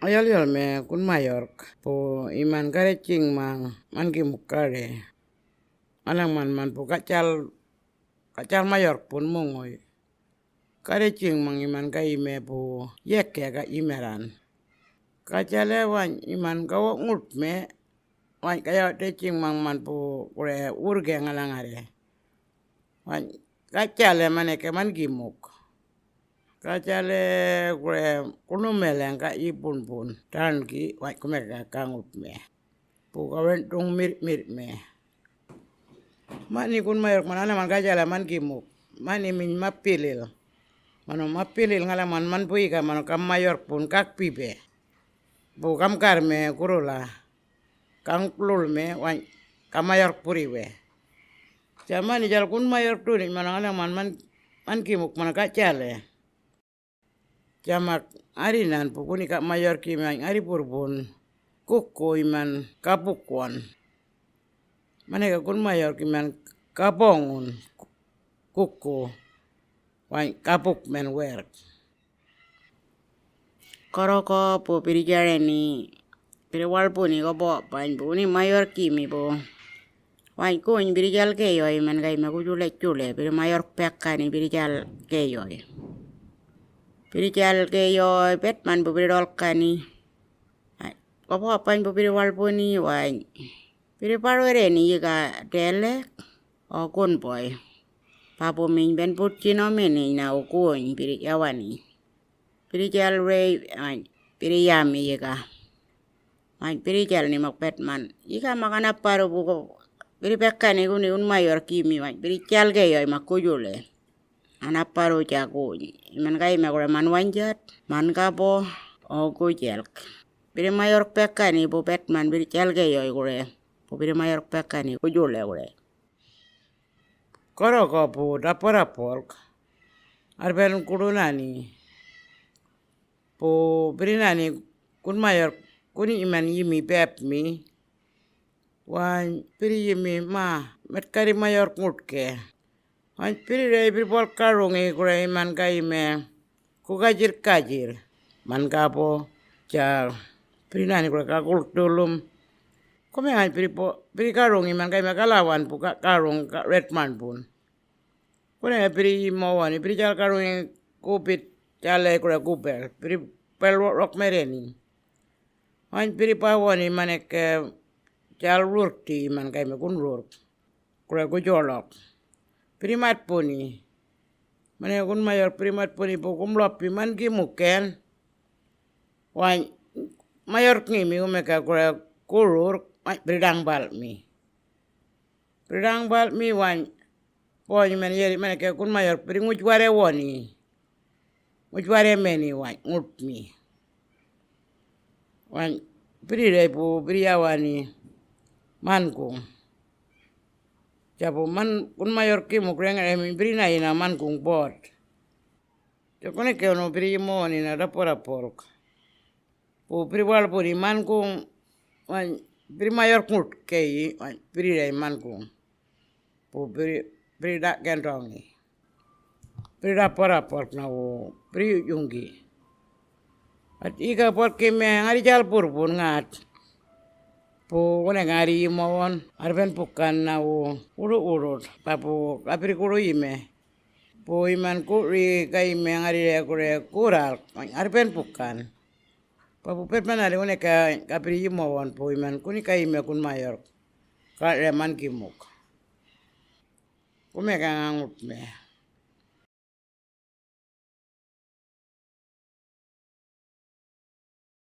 Ayal me Kunmayorrk po iman kare cing mang man kimuk kare. Alang man po kacal Mayorrk pun mongoy. Kare cing mang iman ka ime po yek ka imeran. Kacale wan iman kawak ngut me wan kaya te cing mang man po kure urge ngalangare. Wan kacale maneke man kimuk. Kacale kure kunumeleng ka ipun pun tan ki wan kumeka kangut me. Po kawentung mir me. Mani Kunmayorrk manana man kacale man kimuk. Mani min mapilil. Mano mapilil ngalaman man puika mano kam Mayorrk pun kak pipe. Po kam karme kurula. Kang plul me wan kam Mayorrk puriwe. Jamani jal Kunmayorrk tu ni mano ngalaman man kimuk mano kacale. Jamak arinan po kuni kak Mayorrkkimuk ari purbun kuko iman kapukwan. Maneka Kunmayorrkkimuk kapongun kuko wan kapuk men werk. Koroko po pirijare ni piriwal po ni kobo pan po ni Mayorrkkimuk po. Wan kuny pirijal keyoy man kay makujule piri Mayorrk pekka ni pirijal keyoy. Pirijal keyoy pet man po piridol kani. Kobo pan po piriwal po ni wan piriparwere ni yika telek o kunpoy. Papo min ben putchino meni na ukuny pirijawani. Pirijal rey piriyami yika. Pirijal ni makpet man. Yika makanap paro po piripekka ni kuni Kunmayorrkkimuk pirijal keyoy makujule. Anap paro jakuny. Iman kay makure man wanjat man kapo o kujelk. Piri Mayorrk pekka ni po pet man pirijal keyoy kure. Po piri Mayorrk pekka ni kujule kure. Koroko po daporapolk. Arben kurunani. Po pirinani Kunmayorrk kuni iman yimi pep mi. Wan piri yimi ma metkari Mayorrk ngutke. Wan piri rei piripol karungi kure iman ka ime kukajir. Man kapo ja pirinani kure kakuluk dulum. Kome wan piri karungi man ka ime kalawan po karung redman pun. Kune piri imawan piri jal karungi kupit jale kure kupel. Piri pelwok mereni. Wan piri pawani manek jal rurti man ka ime kunrurk. Kure kujolok. Primat puni. Mane Kunmayorrk primat puni po kumlopi man kimuken. Wan Mayorrk ngimi umeka kure kurur berdang balmi. Berdang balmi wan poni man yeri maneke Kunmayorrk pri ngujware woni. Ngujware meni wan ngutmi. Wan pri rei po priyawani mankung. Japo man Kunmayorrkkimuk renga emi brina ina mankung bot. Jokone ke ono pri mo ni na daporapolk. Po pri walpo ni mankung wan pri Mayorrk ngut kei wan pri rei mankung. Po pri dak kentongi. Pri daporapolk na wo pri yunggi. At ika pot keme ngari jal purbun ngat. Po kune ngari imawon arben pukan na wo urut. Papo kapiri kuru ime. Po iman kuri ka ime ngari kure kural arben pukan. Papo petman ari kune kapiri imawon po iman kuni ka ime Kunmayorrk. Ka reman kimuk. Kume ka ngangut me.